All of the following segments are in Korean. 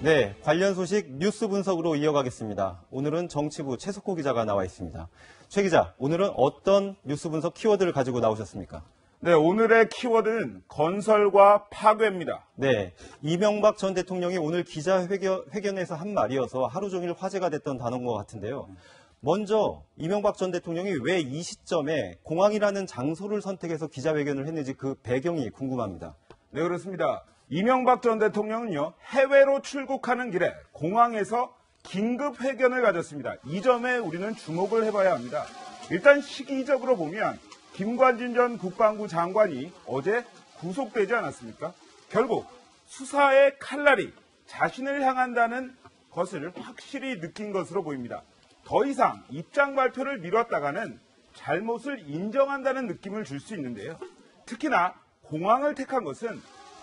네, 관련 소식 뉴스 분석으로 이어가겠습니다. 오늘은 정치부 최석호 기자가 나와 있습니다. 최 기자, 오늘은 어떤 뉴스 분석 키워드를 가지고 나오셨습니까? 네, 오늘의 키워드는 건설과 파괴입니다. 네, 이명박 전 대통령이 오늘 기자회견에서 한 말이어서 하루 종일 화제가 됐던 단어인 것 같은데요. 먼저 이명박 전 대통령이 왜 이 시점에 공항이라는 장소를 선택해서 기자회견을 했는지 그 배경이 궁금합니다. 네, 그렇습니다. 이명박 전 대통령은요, 해외로 출국하는 길에 공항에서 긴급 회견을 가졌습니다. 이 점에 우리는 주목을 해봐야 합니다. 일단 시기적으로 보면 김관진 전 국방부 장관이 어제 구속되지 않았습니까? 결국 수사의 칼날이 자신을 향한다는 것을 확실히 느낀 것으로 보입니다. 더 이상 입장 발표를 미뤘다가는 잘못을 인정한다는 느낌을 줄 수 있는데요. 특히나 공항을 택한 것은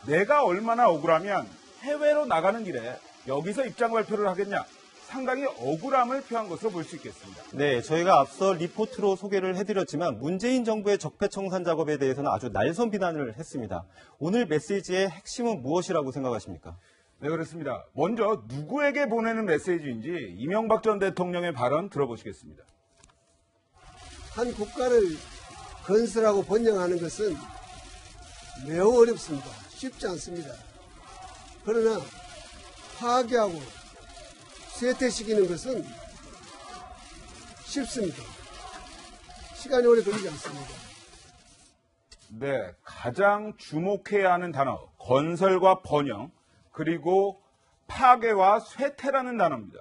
내가 얼마나 억울하면 해외로 나가는 길에 여기서 입장 발표를 하겠냐, 상당히 억울함을 표한 것으로 볼 수 있겠습니다. 네, 저희가 앞서 리포트로 소개를 해드렸지만 문재인 정부의 적폐청산 작업에 대해서는 아주 날선 비난을 했습니다. 오늘 메시지의 핵심은 무엇이라고 생각하십니까? 네, 그렇습니다. 먼저 누구에게 보내는 메시지인지 이명박 전 대통령의 발언 들어보시겠습니다. 한 국가를 건설하고 번영하는 것은 매우 어렵습니다. 쉽지 않습니다. 그러나 파괴하고 쇠퇴시키는 것은 쉽습니다. 시간이 오래 걸리지 않습니다. 네, 가장 주목해야 하는 단어, 건설과 번영, 그리고 파괴와 쇠퇴라는 단어입니다.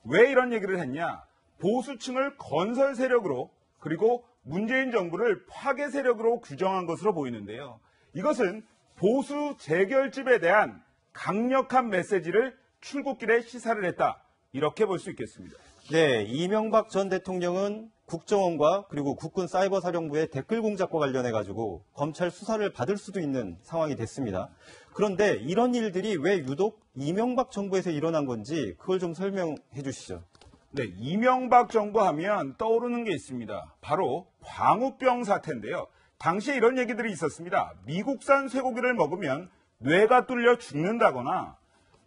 왜 이런 얘기를 했냐? 보수층을 건설 세력으로, 그리고 문재인 정부를 파괴 세력으로 규정한 것으로 보이는데요. 이것은 보수 재결집에 대한 강력한 메시지를 출국길에 시사를 했다, 이렇게 볼 수 있겠습니다. 네, 이명박 전 대통령은 국정원과 그리고 국군사이버사령부의 댓글 공작과 관련해가지고 검찰 수사를 받을 수도 있는 상황이 됐습니다. 그런데 이런 일들이 왜 유독 이명박 정부에서 일어난 건지 그걸 좀 설명해 주시죠. 네, 이명박 정부 하면 떠오르는 게 있습니다. 바로 광우병 사태인데요. 당시에 이런 얘기들이 있었습니다. 미국산 쇠고기를 먹으면 뇌가 뚫려 죽는다거나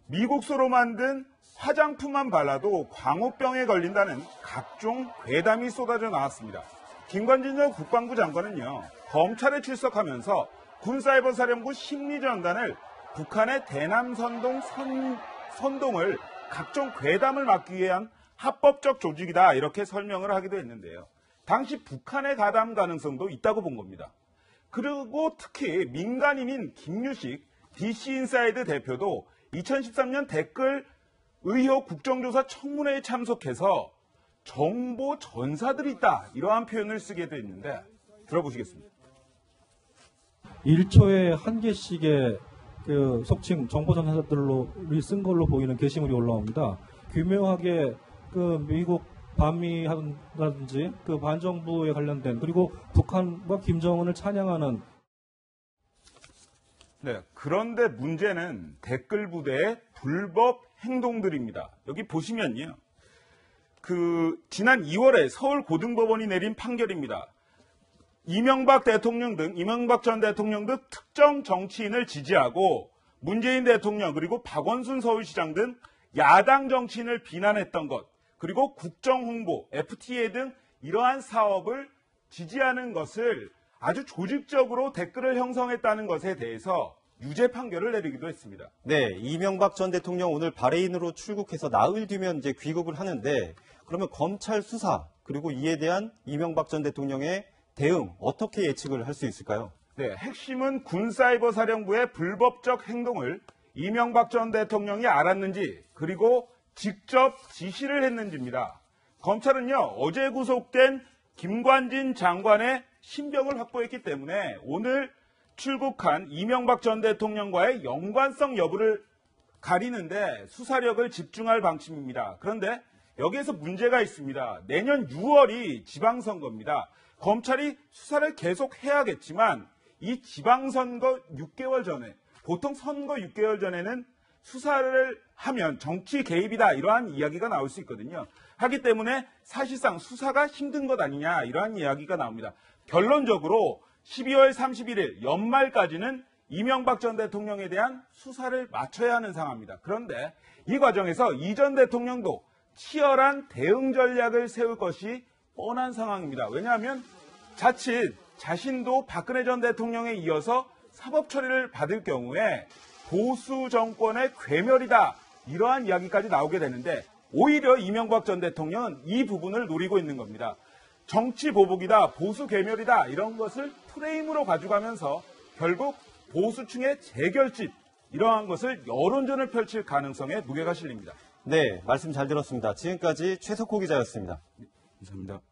미국소로 만든 화장품만 발라도 광우병에 걸린다는 각종 괴담이 쏟아져 나왔습니다. 김관진 전 국방부 장관은요, 검찰에 출석하면서 군사이버사령부 심리전단을 북한의 대남 선동을 각종 괴담을 막기 위한 합법적 조직이다, 이렇게 설명을 하기도 했는데요. 당시 북한의 가담 가능성도 있다고 본 겁니다. 그리고 특히 민간인인 김유식 DC인사이드 대표도 2013년 댓글 의혹 국정조사 청문회에 참석해서 정보 전사들이 있다, 이러한 표현을 쓰게 됐는데 들어보시겠습니다. 1초에 한 개씩의 속칭 정보 전사들로 쓴 걸로 보이는 게시물이 올라옵니다. 교묘하게 미국 반미라든지 반정부에 관련된, 그리고 북한과 김정은을 찬양하는. 네, 그런데 문제는 댓글 부대의 불법 행동들입니다. 여기 보시면요, 지난 2월에 서울고등법원이 내린 판결입니다. 이명박 전 대통령 등 특정 정치인을 지지하고 문재인 대통령, 그리고 박원순 서울시장 등 야당 정치인을 비난했던 것, 그리고 국정홍보, FTA 등 이러한 사업을 지지하는 것을 아주 조직적으로 댓글을 형성했다는 것에 대해서 유죄 판결을 내리기도 했습니다. 네, 이명박 전 대통령 오늘 바레인으로 출국해서 나흘 뒤면 이제 귀국을 하는데, 그러면 검찰 수사, 그리고 이에 대한 이명박 전 대통령의 대응, 어떻게 예측을 할 수 있을까요? 네, 핵심은 군사이버사령부의 불법적 행동을 이명박 전 대통령이 알았는지, 그리고 직접 지시를 했는지입니다. 검찰은요, 어제 구속된 김관진 장관의 신병을 확보했기 때문에 오늘 출국한 이명박 전 대통령과의 연관성 여부를 가리는데 수사력을 집중할 방침입니다. 그런데 여기에서 문제가 있습니다. 내년 6월이 지방선거입니다. 검찰이 수사를 계속 해야겠지만 이 지방선거 6개월 전에, 보통 선거 6개월 전에는 수사를 하면 정치 개입이다, 이러한 이야기가 나올 수 있거든요. 하기 때문에 사실상 수사가 힘든 것 아니냐, 이러한 이야기가 나옵니다. 결론적으로 12월 31일 연말까지는 이명박 전 대통령에 대한 수사를 마쳐야 하는 상황입니다. 그런데 이 과정에서 이 전 대통령도 치열한 대응 전략을 세울 것이 뻔한 상황입니다. 왜냐하면 자칫 자신도 박근혜 전 대통령에 이어서 사법 처리를 받을 경우에 보수 정권의 괴멸이다, 이러한 이야기까지 나오게 되는데 오히려 이명박 전 대통령은 이 부분을 노리고 있는 겁니다. 정치 보복이다, 보수 괴멸이다, 이런 것을 프레임으로 가져가면서 결국 보수층의 재결집, 이러한 것을 여론전을 펼칠 가능성에 무게가 실립니다. 네, 말씀 잘 들었습니다. 지금까지 최석호 기자였습니다. 감사합니다.